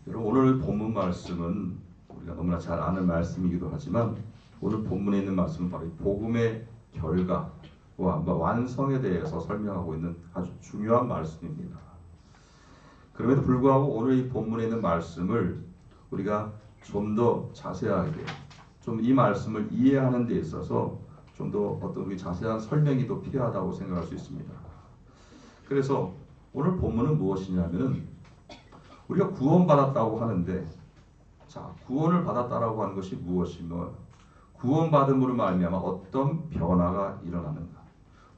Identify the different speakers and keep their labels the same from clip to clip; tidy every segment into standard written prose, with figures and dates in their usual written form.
Speaker 1: 여러분, 오늘 본문 말씀은 우리가 너무나 잘 아는 말씀이기도 하지만 오늘 본문에 있는 말씀은 바로 복음의 결과와 완성에 대해서 설명하고 있는 아주 중요한 말씀입니다. 그럼에도 불구하고 오늘 이 본문에 있는 말씀을 우리가 좀 더 자세하게 좀 이 말씀을 이해하는 데 있어서 좀 더 어떤 우리 자세한 설명이 더 필요하다고 생각할 수 있습니다. 그래서 오늘 본문은 무엇이냐면은 우리가 구원받았다고 하는데, 자, 구원을 받았다라고 하는 것이 무엇이며 구원받음으로 말미암아 어떤 변화가 일어나는가,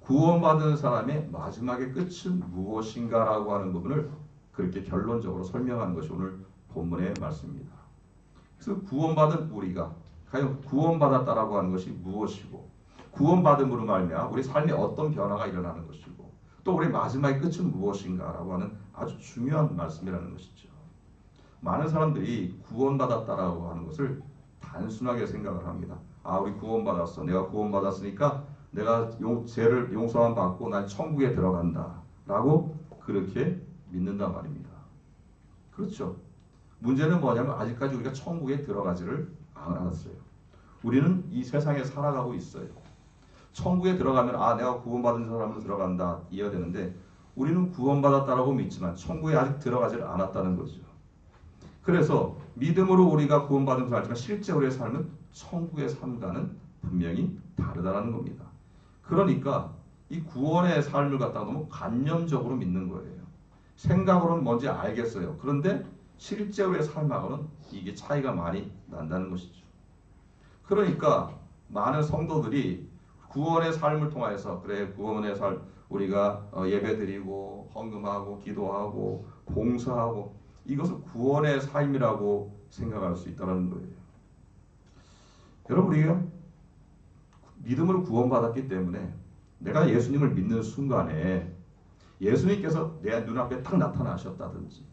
Speaker 1: 구원받은 사람의 마지막의 끝은 무엇인가라고 하는 부분을 그렇게 결론적으로 설명하는 것이 오늘 본문의 말씀입니다. 그래서 구원받은 우리가 과연 구원받았다라고 하는 것이 무엇이고, 구원받음으로 말미암아 우리 삶에 어떤 변화가 일어나는 것이고, 또 우리 마지막의 끝은 무엇인가라고 하는 아주 중요한 말씀이라는 것이죠. 많은 사람들이 구원받았다라고 하는 것을 단순하게 생각을 합니다. 아, 우리 구원받았어. 내가 구원받았으니까 내가 죄를 용서함 받고 난 천국에 들어간다 라고 그렇게 믿는단 말입니다. 그렇죠. 문제는 뭐냐면 아직까지 우리가 천국에 들어가지를 않았어요. 우리는 이 세상에 살아가고 있어요. 천국에 들어가면 아, 내가 구원받은 사람으로 들어간다 이해가 되는데, 우리는 구원받았다라고 믿지만 천국에 아직 들어가지를 않았다는 거죠. 그래서 믿음으로 우리가 구원받은 것을 알지만 실제 우리의 삶은 천국의 삶과는 분명히 다르다는 겁니다. 그러니까 이 구원의 삶을 갖다가 너무 관념적으로 믿는 거예요. 생각으로는 뭔지 알겠어요. 그런데 실제 우리의 삶하고는 이게 차이가 많이 난다는 것이죠. 그러니까 많은 성도들이 구원의 삶을 통해서 그래, 구원의 삶 우리가 예배드리고 헌금하고 기도하고 봉사하고 이것을 구원의 삶이라고 생각할 수 있다는 거예요. 여러분, 우리가 믿음으로 구원받았기 때문에 내가 예수님을 믿는 순간에 예수님께서 내 눈앞에 탁 나타나셨다든지,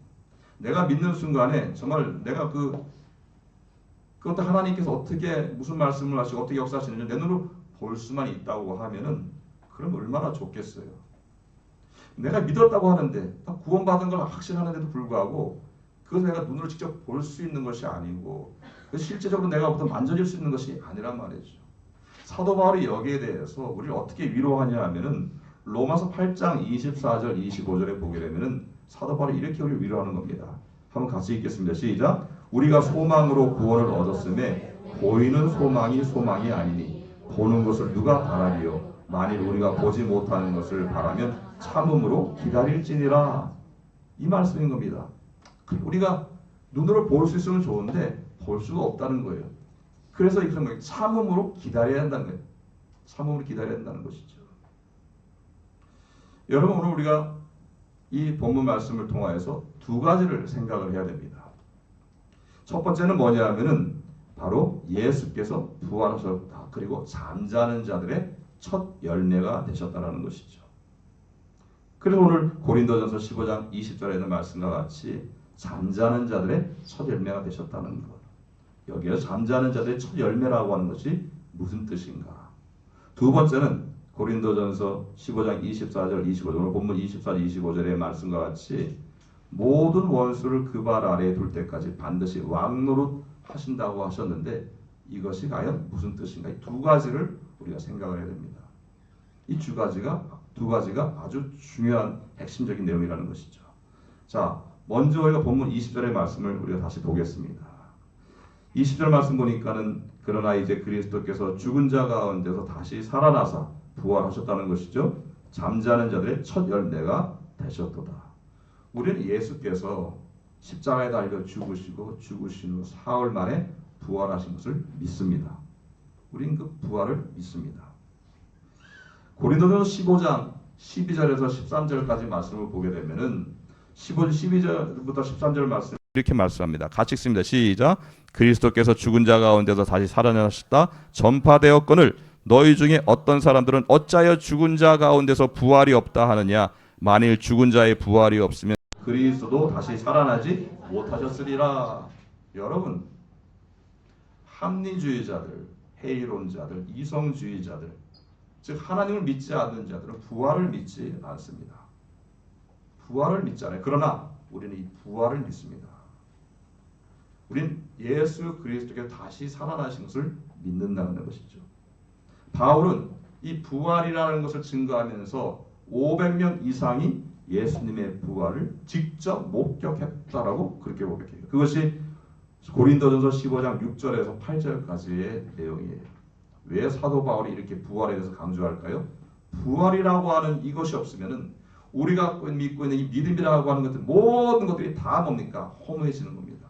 Speaker 1: 내가 믿는 순간에 정말 내가 그것도 하나님께서 어떻게 무슨 말씀을 하시고 어떻게 역사하시는지 내 눈으로 볼 수만 있다고 하면은 그럼 얼마나 좋겠어요. 내가 믿었다고 하는데 구원받은 걸 확신하는데도 불구하고 그것을 내가 눈으로 직접 볼 수 있는 것이 아니고 실제적으로 내가 어떤 만져질 수 있는 것이 아니란 말이죠. 사도 바울이 여기에 대해서 우리를 어떻게 위로하냐 하면은 로마서 8장 24절 25절에 보게 되면은 사도 바울이 이렇게 우리를 위로하는 겁니다. 한번 같이 읽겠습니다. 시작. 우리가 소망으로 구원을 얻었음에 보이는 소망이 아니니 보는 것을 누가 바라리요. 만일 우리가 보지 못하는 것을 바라면 참음으로 기다릴지니라. 이 말씀인 겁니다. 우리가 눈으로 볼 수 있으면 좋은데 볼 수가 없다는 거예요. 그래서 이런 거예요. 참음으로 기다려야 한다는 거예요. 참음으로 기다려야 한다는 것이죠. 여러분, 오늘 우리가 이 본문 말씀을 통하여서 두 가지를 생각을 해야 됩니다. 첫 번째는 뭐냐 하면은 바로 예수께서 부활하셨다. 그리고 잠자는 자들의 첫 열매가 되셨다는 것이죠. 그래서 오늘 고린도전서 15장 20절에 있는 말씀과 같이 잠자는 자들의 첫 열매가 되셨다는 것. 여기에 잠자는 자들의 첫 열매라고 하는 것이 무슨 뜻인가? 두 번째는 고린도전서 15장 24절 25절, 오늘 본문 24절 25절의 말씀과 같이 모든 원수를 그 발 아래에 둘 때까지 반드시 왕노릇 하신다고 하셨는데, 이것이 과연 무슨 뜻인가? 이 두 가지를 우리가 생각을 해야 됩니다. 이 두 가지가 아주 중요한 핵심적인 내용이라는 것이죠. 자, 먼저 우리가 본문 20절의 말씀을 우리가 다시 보겠습니다. 20절 말씀 보니까는 그러나 이제 그리스도께서 죽은 자 가운데서 다시 살아나사 부활하셨다는 것이죠. 잠자는 자들의 첫 열매가 되셨도다. 우리는 예수께서 십자가에 달려 죽으시고 죽으신 후 사흘 만에 부활하신 것을 믿습니다. 우리는 그 부활을 믿습니다. 고린도전서 15장 12절에서 13절까지 말씀을 보게 되면은 12절부터 13절 말씀 이렇게 말씀합니다. 같이 읽습니다. 시작. 그리스도께서 죽은 자 가운데서 다시 살아나셨다 전파되었거늘 너희 중에 어떤 사람들은 어찌하여 죽은 자 가운데서 부활이 없다 하느냐. 만일 죽은 자의 부활이 없으면 그리스도도 다시 살아나지 못하셨으리라. 여러분, 합리주의자들, 회의론자들, 이성주의자들, 즉 하나님을 믿지 않는 자들은 부활을 믿지 않습니다. 부활을 믿잖아요. 그러나 우리는 이 부활을 믿습니다. 우린 예수 그리스도께서 다시 살아나신 것을 믿는다는 것이죠. 바울은 이 부활이라는 것을 증거하면서 500명 이상이 예수님의 부활을 직접 목격했다라고 그렇게 고백해요. 그것이 고린도전서 15장 6절에서 8절까지의 내용이에요. 왜 사도 바울이 이렇게 부활에 대해서 강조할까요? 부활이라고 하는 이것이 없으면은 우리가 믿고 있는 이 믿음이라고 하는 것들 모든 것들이 다 뭡니까? 허무해지는 겁니다.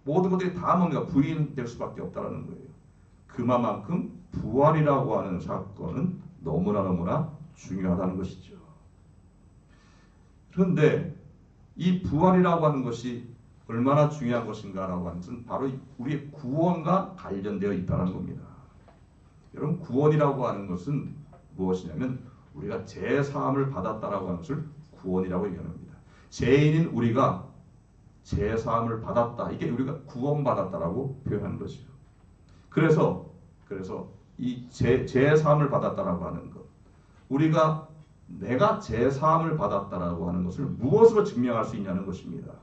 Speaker 1: 모든 것들이 다 뭡니까? 부인될 수밖에 없다라는 거예요. 그만큼 부활이라고 하는 사건은 너무나 중요하다는 것이죠. 그런데 이 부활이라고 하는 것이 얼마나 중요한 것인가라고 하는 것은 바로 우리의 구원과 관련되어 있다는 겁니다. 여러분, 구원이라고 하는 것은 무엇이냐면 우리가 죄사함을 받았다라고 하는 것을 구원이라고 얘기합니다. 죄인인 우리가 죄사함을 받았다. 이게 우리가 구원받았다라고 표현하는 것이죠. 그래서 이 죄사함을 받았다라고 하는 것, 우리가 내가 죄사함을 받았다라고 하는 것을 무엇으로 증명할 수 있냐는 것입니다.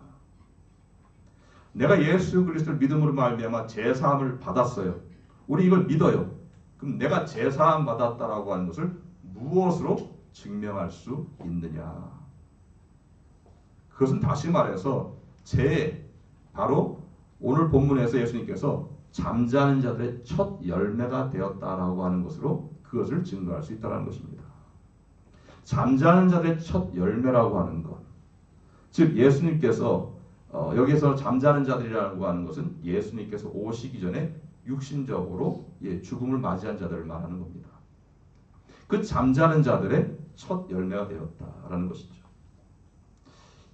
Speaker 1: 내가 예수 그리스도를 믿음으로 말미암아 죄사함을 받았어요. 우리 이걸 믿어요. 그럼 내가 죄사함 받았다라고 하는 것을 무엇으로 증명할 수 있느냐? 그것은 다시 말해서 바로 오늘 본문에서 예수님께서 잠자는 자들의 첫 열매가 되었다라고 하는 것으로 그것을 증거할 수 있다는 것입니다. 잠자는 자들의 첫 열매라고 하는 것, 즉 예수님께서 여기서 잠자는 자들이라고 하는 것은 예수님께서 오시기 전에 육신적으로 죽음을 맞이한 자들을 말하는 겁니다. 그 잠자는 자들의 첫 열매가 되었다라는 것이죠.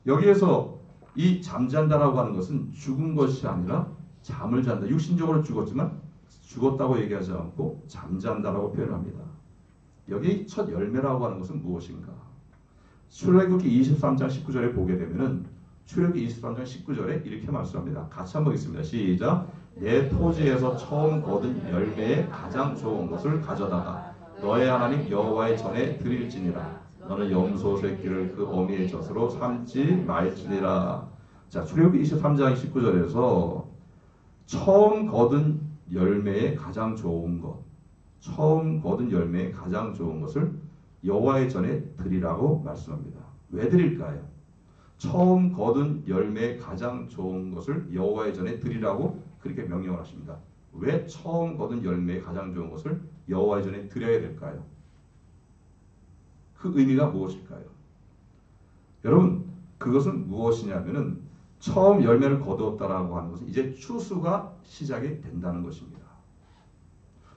Speaker 1: 여기에서 이 잠잔다라고 하는 것은 죽은 것이 아니라 잠을 잔다. 육신적으로 죽었지만 죽었다고 얘기하지 않고 잠잔다라고 표현합니다. 여기 첫 열매라고 하는 것은 무엇인가? 출애굽기 23장 19절에 보게 되면은 출애굽기 23장 19절에 이렇게 말씀합니다. 같이 한번 읽습니다. 시작. 내 토지에서 처음 거둔 열매의 가장 좋은 것을 가져다가 너의 하나님 여호와의 전에 드릴지니라. 너는 염소 새끼를 그 어미의 젖으로 삼지 말지니라. 자, 출애굽기 23장 19절에서 처음 거둔 열매의 가장 좋은 것, 처음 거둔 열매의 가장 좋은 것을 여호와의 전에 드리라고 말씀합니다. 왜 드릴까요? 처음 거둔 열매의 가장 좋은 것을 여호와의 전에 드리라고 그렇게 명령을 하십니다. 왜 처음 거둔 열매의 가장 좋은 것을 여호와의 전에 드려야 될까요? 그 의미가 무엇일까요? 여러분, 그것은 무엇이냐면은 처음 열매를 거두었다라고 하는 것은 이제 추수가 시작이 된다는 것입니다.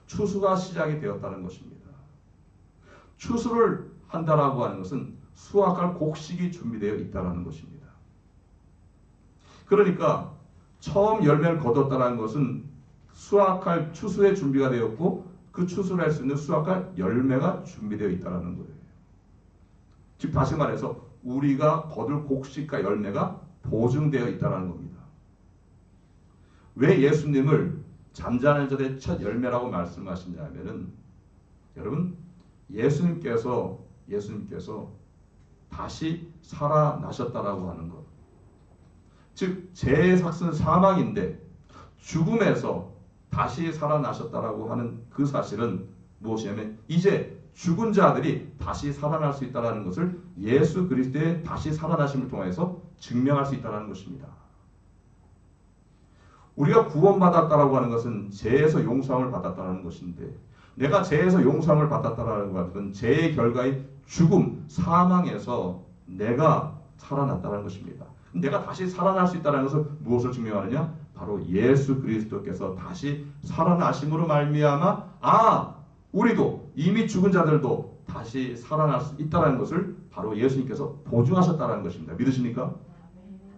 Speaker 1: 추수가 시작이 되었다는 것입니다. 추수를 한다라고 하는 것은 수확할 곡식이 준비되어 있다는 것입니다. 그러니까 처음 열매를 거뒀다는 것은 수확할 추수의 준비가 되었고 그 추수를 할 수 있는 수확할 열매가 준비되어 있다는 거예요. 즉 다시 말해서 우리가 거둘 곡식과 열매가 보증되어 있다는 겁니다. 왜 예수님을 잠자는 자들의 첫 열매라고 말씀하시냐면은 여러분, 예수님께서 다시 살아나셨다라고 하는 것, 즉 죄의 삭은 사망인데 죽음에서 다시 살아나셨다라고 하는 그 사실은 무엇이냐면 이제 죽은 자들이 다시 살아날 수 있다는 것을 예수 그리스도의 다시 살아나심을 통해서 증명할 수 있다는 것입니다. 우리가 구원받았다라고 하는 것은 죄에서 용서함을 받았다는 것인데, 내가 죄에서 용서함을 받았다라는 것은 죄의 결과인 죽음, 사망에서 내가 살아났다는 것입니다. 내가 다시 살아날 수 있다는 것은 무엇을 증명하느냐? 바로 예수 그리스도께서 다시 살아나심으로 말미암아 우리도 이미 죽은 자들도 다시 살아날 수 있다는 것을 바로 예수님께서 보증하셨다는 것입니다. 믿으십니까?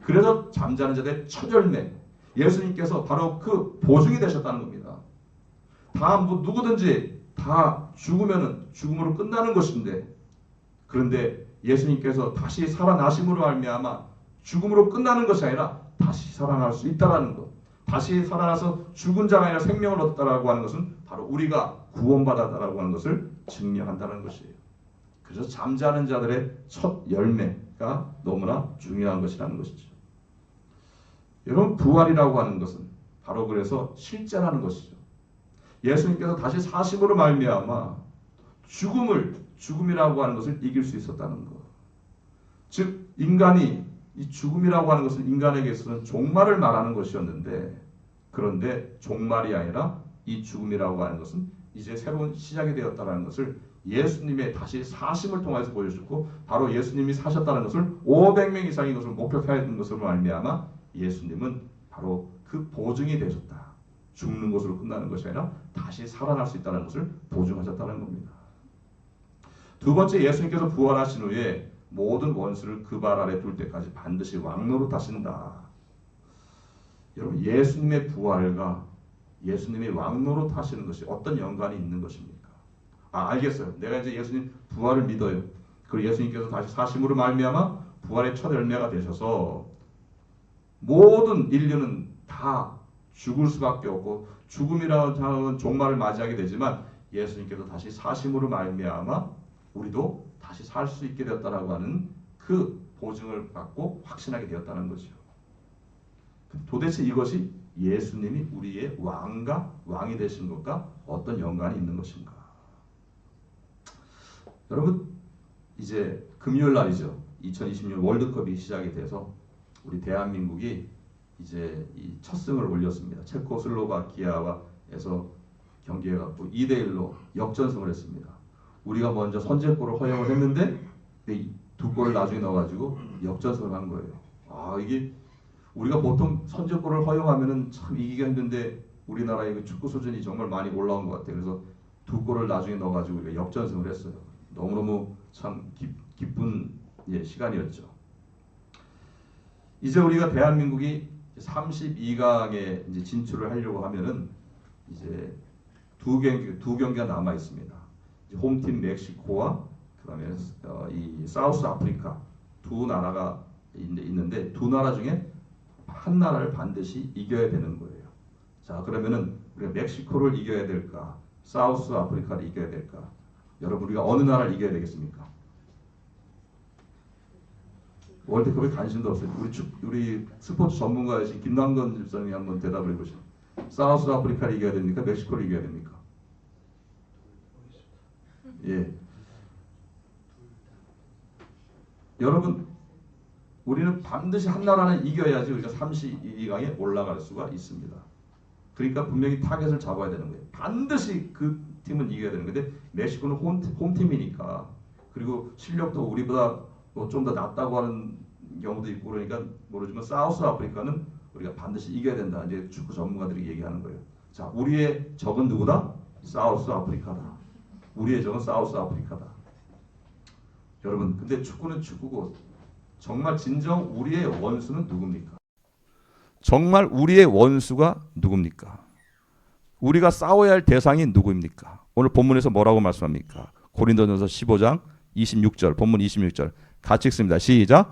Speaker 1: 그래서 잠자는 자들의 첫 열매, 예수님께서 바로 그 보증이 되셨다는 겁니다. 다 누구든지 다 죽으면은 죽음으로 끝나는 것인데, 그런데 예수님께서 다시 살아나심으로 말미암아 죽음으로 끝나는 것이 아니라 다시 살아날 수 있다라는 것, 다시 살아나서 죽은 자가 아니라 생명을 얻었다라고 하는 것은 바로 우리가 구원받았다라고 하는 것을 증명한다는 것이에요. 그래서 잠자는 자들의 첫 열매가 너무나 중요한 것이라는 것이죠. 여러분 부활이라고 하는 것은 바로 그래서 실제라는 것이죠. 예수님께서 다시 사심으로 말미암아 죽음이라고 하는 것을 이길 수 있었다는 것. 즉 인간이 이 죽음이라고 하는 것은 인간에게서는 종말을 말하는 것이었는데, 그런데 종말이 아니라 이 죽음이라고 하는 것은 이제 새로운 시작이 되었다는 것을 예수님의 다시 사심을 통해서 보여주셨고, 바로 예수님이 사셨다는 것을 500명 이상의 것을 목격하여 있는 것으로 말미암아 예수님은 바로 그 보증이 되셨다. 죽는 것으로 끝나는 것이 아니라 다시 살아날 수 있다는 것을 보증하셨다는 겁니다. 두 번째, 예수님께서 부활하신 후에 모든 원수를 그 발 아래 둘 때까지 반드시 왕노릇하신다. 여러분, 예수님의 부활과 예수님이 왕노릇하시는 것이 어떤 연관이 있는 것입니까? 알겠어요. 내가 이제 예수님 부활을 믿어요. 그리고 예수님께서 다시 사심으로 말미암아 부활의 첫 열매가 되셔서 모든 인류는 다 죽을 수밖에 없고 죽음이라는 하는 종말을 맞이하게 되지만, 예수님께서 다시 사심으로 말미암아 우리도 다시 살 수 있게 되었다라고 하는 그 보증을 받고 확신하게 되었다는 것이요. 도대체 이것이 예수님이 우리의 왕이 되신 것과 어떤 연관이 있는 것인가? 여러분, 이제 금요일 날이죠. 2026 월드컵이 시작이 돼서 우리 대한민국이 이제 이 첫 승을 올렸습니다. 체코슬로바키아와에서 경기해갖고 2대1로 역전승을 했습니다. 우리가 먼저 선제골을 허용을 했는데 두 골을 나중에 넣어가지고 역전승을 한 거예요. 이게 우리가 보통 선제골을 허용하면은 참 이기기가 힘든데 우리나라의 축구 수준이 정말 많이 올라온 것 같아요. 그래서 두 골을 나중에 넣어가지고 우리가 역전승을 했어요. 너무너무 참 기쁜 시간이었죠. 이제 우리가 대한민국이 32강에 이제 진출을 하려고 하면은 이제 두 경기가 남아 있습니다. 홈팀 멕시코와 그다음에 이 사우스 아프리카 두 나라가 있는데, 두 나라 중에 한 나라를 반드시 이겨야 되는 거예요. 자, 그러면은 우리가 멕시코를 이겨야 될까, 사우스 아프리카를 이겨야 될까? 여러분, 우리가 어느 나라를 이겨야 되겠습니까? 월드컵에 관심도 없어요. 우리 스포츠 전문가이신 김남건 집사님이 한번 대답을 해보시죠. 사우스 아프리카를 이겨야 됩니까? 멕시코를 이겨야 됩니까? 예. 여러분, 우리는 반드시 한 나라는 이겨야지 우리가 32강에 올라갈 수가 있습니다. 그러니까 분명히 타겟을 잡아야 되는 거예요. 반드시 그 팀은 이겨야 되는 건데, 멕시코는 홈팀이니까, 그리고 실력도 우리보다 좀 더 낫다고 하는 경우도 있고 그러니까 모르지만, 사우스 아프리카는 우리가 반드시 이겨야 된다. 이제 축구 전문가들이 얘기하는 거예요. 자, 우리의 적은 누구다? 사우스 아프리카다. 우리의 적은 사우스 아프리카다. 여러분, 근데 축구는 축구고 정말 진정 우리의 원수는 누굽니까? 정말 우리의 원수가 누굽니까? 우리가 싸워야 할 대상이 누구입니까? 오늘 본문에서 뭐라고 말씀합니까? 고린도전서 15장 26절, 본문 26절 같이 읽습니다. 시작.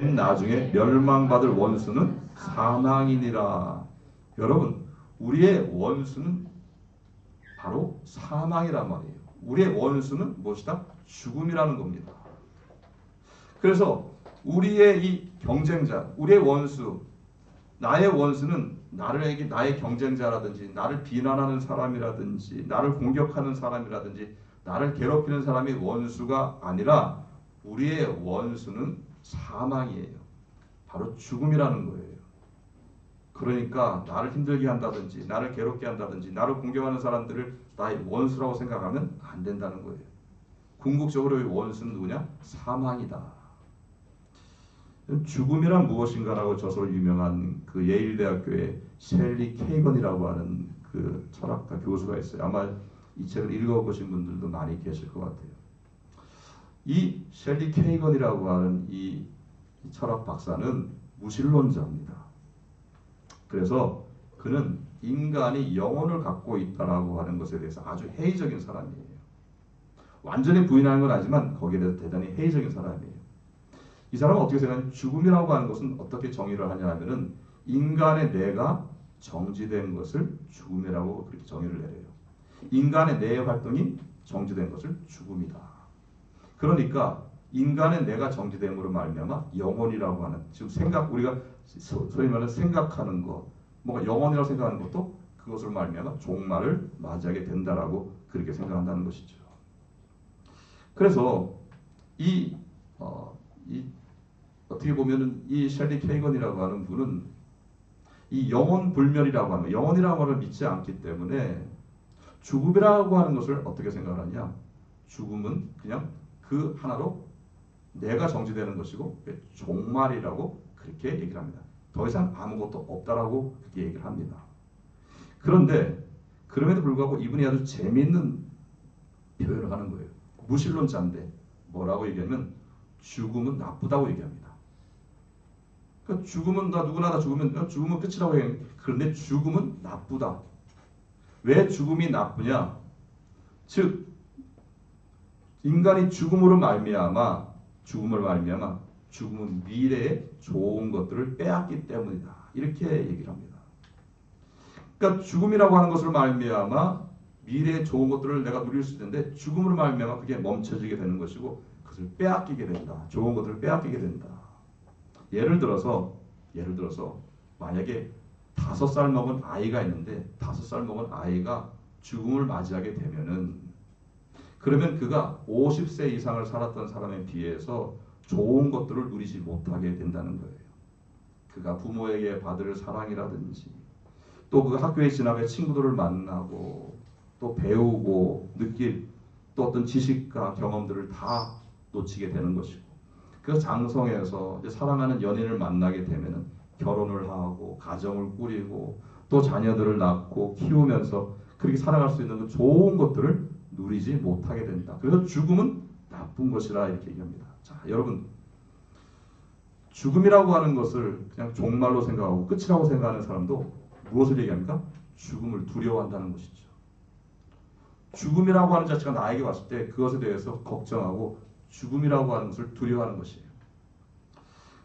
Speaker 1: 맨 나중에 멸망받을 원수는 사망이니라. 여러분, 우리의 원수는 바로 사망이란 말이에요. 우리의 원수는 무엇이다? 죽음이라는 겁니다. 그래서 우리의 이 경쟁자, 우리의 원수, 나의 원수는 나의 경쟁자라든지, 나를 비난하는 사람이라든지, 나를 공격하는 사람이라든지, 나를 괴롭히는 사람이 원수가 아니라, 우리의 원수는 사망이에요. 바로 죽음이라는 거예요. 그러니까 나를 힘들게 한다든지, 나를 괴롭게 한다든지, 나를 공격하는 사람들을 나의 원수라고 생각하면 안 된다는 거예요. 궁극적으로 원수는 누구냐? 사망이다. 죽음이란 무엇인가라고 저서로 유명한 그 예일대학교의 셸리 케이건이라고 하는 그 철학가 교수가 있어요. 아마 이 책을 읽어보신 분들도 많이 계실 것 같아요. 이 셸리 케이건이라고 하는 이 철학 박사는 무신론자입니다. 그래서 그는 인간이 영혼을 갖고 있다라고 하는 것에 대해서 아주 회의적인 사람이에요. 완전히 부인하는 건 아니지만 거기에 대해서 대단히 회의적인 사람이에요. 이 사람은 어떻게 생각하냐면, 죽음이라고 하는 것은 어떻게 정의를 하냐 하면은, 인간의 뇌가 정지된 것을 죽음이라고 그렇게 정의를 내려요. 인간의 뇌 활동이 정지된 것을 죽음이다. 그러니까 인간의 뇌가 정지됨으로 말미암아 영혼이라고 하는, 즉 우리가 소위 말하는 생각하는 것, 뭔가 영원이라고 생각하는 것도 그것으로 말미암아 종말을 맞이하게 된다라고 그렇게 생각한다는 것이죠. 그래서 이, 이 어떻게 보면은 이 셸리 케이건이라고 하는 분은 이 영원 불멸이라고 하는 영원이라고 하는 걸 믿지 않기 때문에 죽음이라고 하는 것을 어떻게 생각하냐? 죽음은 그냥 그 하나로 내가 정지되는 것이고 종말이라고 그렇게 얘기를 합니다. 더 이상 아무것도 없다라고 그렇게 얘기를 합니다. 그런데 그럼에도 불구하고 이분이 아주 재미있는 표현을 하는 거예요. 무신론자인데 뭐라고 얘기하면 죽음은 나쁘다고 얘기합니다. 그러니까 죽음은 누구나 다 죽으면 끝이라고 해요. 그런데 죽음은 나쁘다. 왜 죽음이 나쁘냐? 즉 인간이 죽음을 말미암아 죽음은 미래에 좋은 것들을 빼앗기 때문이다. 이렇게 얘기를 합니다. 그러니까 죽음이라고 하는 것을 말미암아 미래의 좋은 것들을 내가 누릴 수 있는데 죽음으로 말미암아 그게 멈춰지게 되는 것이고 그것을 빼앗기게 된다. 좋은 것들을 빼앗기게 된다. 예를 들어서 만약에 5살 먹은 아이가 있는데 5살 먹은 아이가 죽음을 맞이하게 되면은 그러면 그가 50세 이상을 살았던 사람에 비해서 좋은 것들을 누리지 못하게 된다는 거예요. 그가 부모에게 받을 사랑이라든지 또 그 학교에 지나가 친구들을 만나고 또 배우고 느낄 또 어떤 지식과 경험들을 다 놓치게 되는 것이고 그 장성에서 이제 사랑하는 연인을 만나게 되면은 결혼을 하고 가정을 꾸리고 또 자녀들을 낳고 키우면서 그렇게 살아갈 수 있는 그 좋은 것들을 누리지 못하게 된다. 그래서 죽음은 나쁜 것이라 이렇게 얘기합니다. 자, 여러분 죽음이라고 하는 것을 그냥 종말로 생각하고 끝이라고 생각하는 사람도 무엇을 얘기합니까? 죽음을 두려워한다는 것이죠. 죽음이라고 하는 자체가 나에게 왔을 때 그것에 대해서 걱정하고 죽음이라고 하는 것을 두려워하는 것이에요.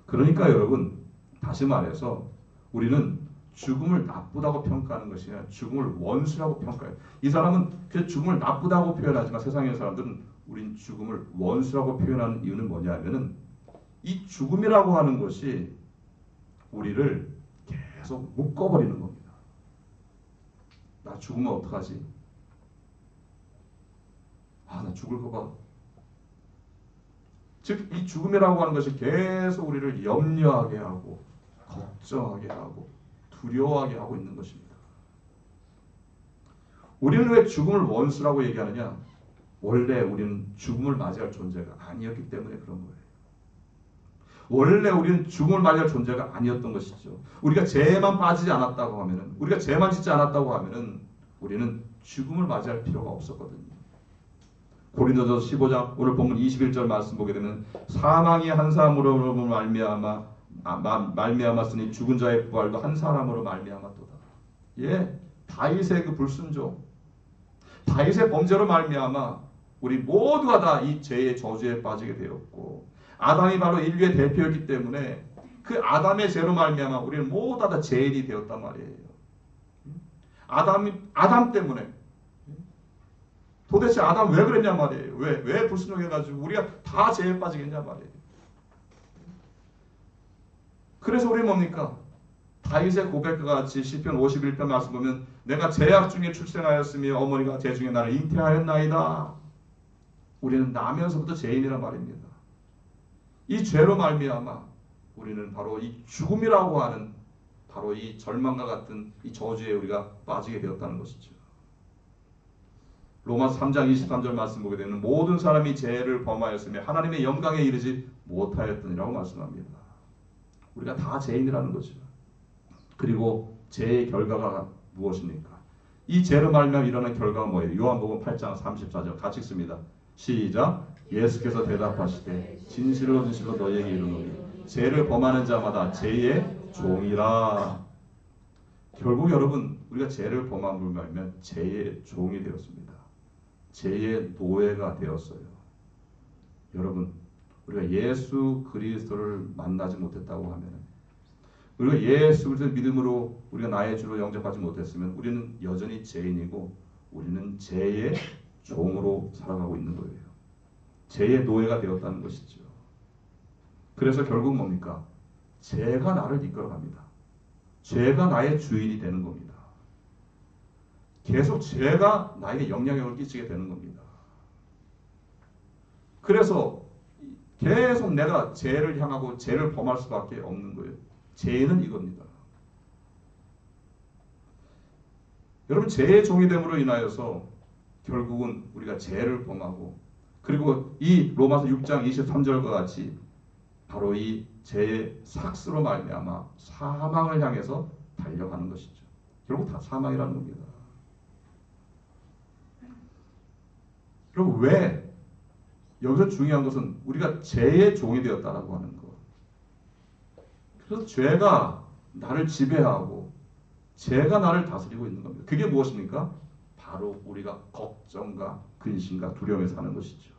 Speaker 1: 그러니까 여러분 다시 말해서 우리는 죽음을 나쁘다고 평가하는 것이 아니라 죽음을 원수라고 평가해요. 이 사람은 그 죽음을 나쁘다고 표현하지만 세상의 사람들은 우린 죽음을 원수라고 표현하는 이유는 뭐냐면은 이 죽음이라고 하는 것이 우리를 계속 묶어버리는 겁니다. 나 죽으면 어떡하지? 나 죽을까 봐. 즉 이 죽음이라고 하는 것이 계속 우리를 염려하게 하고 걱정하게 하고 두려워하게 하고 있는 것입니다. 우리는 왜 죽음을 원수라고 얘기하느냐? 원래 우리는 죽음을 맞이할 존재가 아니었기 때문에 그런 거예요. 원래 우리는 죽음을 맞이할 존재가 아니었던 것이죠. 우리가 죄에만 빠지지 않았다고 하면은, 우리가 죄만 짓지 않았다고 하면은 우리는 죽음을 맞이할 필요가 없었거든요. 고린도전서 15장 오늘 본문 21절 말씀 보게 되면 사망이 한 사람으로 말미암았으니 죽은 자의 부활도 한 사람으로 말미암았도다. 예, 다윗의 그 불순종, 다윗의 범죄로 말미암아 우리 모두가 다 이 죄의 저주에 빠지게 되었고 아담이 바로 인류의 대표였기 때문에 그 아담의 죄로 말미암아 우리는 모두 다 죄인이 되었단 말이에요. 아담 때문에 도대체 아담 왜 그랬냐 말이에요. 왜 불순종해가지고 우리가 다 죄에 빠지겠냐 말이에요. 그래서 우리 뭡니까? 다윗의 고백과 같이 시편 51편 말씀 보면 내가 죄악 중에 출생하였으며 어머니가 죄 중에 나를 잉태하였나이다. 우리는 나면서부터 죄인이란 말입니다. 이 죄로 말미암아 우리는 바로 이 죽음이라고 하는 바로 이 절망과 같은 이 저주에 우리가 빠지게 되었다는 것이죠. 로마서 3장 23절 말씀 보게 되면 모든 사람이 죄를 범하였으며 하나님의 영광에 이르지 못하였더니라고 말씀합니다. 우리가 다 죄인이라는 거죠. 그리고 죄의 결과가 무엇입니까? 이 죄로 말미암아 일어난 결과가 뭐예요? 요한복음 8장 34절 같이 읽습니다. 시작. 예수께서 대답하시되 진실로 진실로 너희에게 이르노니 죄를 범하는 자마다 죄의 종이라. 결국 여러분 우리가 죄를 범함으로 말미암아 죄의 종이 되었습니다. 죄의 노예가 되었어요. 여러분 우리가 예수 그리스도를 만나지 못했다고 하면 우리가 예수 그리스도를 믿음으로 우리가 나의 주로 영접하지 못했으면 우리는 여전히 죄인이고 우리는 죄의 종으로 살아가고 있는 거예요. 죄의 노예가 되었다는 것이죠. 그래서 결국 뭡니까? 죄가 나를 이끌어갑니다. 죄가 나의 주인이 되는 겁니다. 계속 죄가 나에게 영향력을 끼치게 되는 겁니다. 그래서 계속 내가 죄를 향하고 죄를 범할 수밖에 없는 거예요. 죄는 이겁니다. 여러분, 죄의 종이 됨으로 인하여서 결국은 우리가 죄를 범하고, 그리고 이 로마서 6장 23절과 같이 바로 이 죄의 삭스로 말미암아 사망을 향해서 달려가는 것이죠. 결국 다 사망이라는 겁니다. 그럼 왜 여기서 중요한 것은 우리가 죄의 종이 되었다라고 하는 것. 그래서 죄가 나를 지배하고 죄가 나를 다스리고 있는 겁니다. 그게 무엇입니까? 바로 우리가 걱정과 근심과 두려움에 사는 것이죠.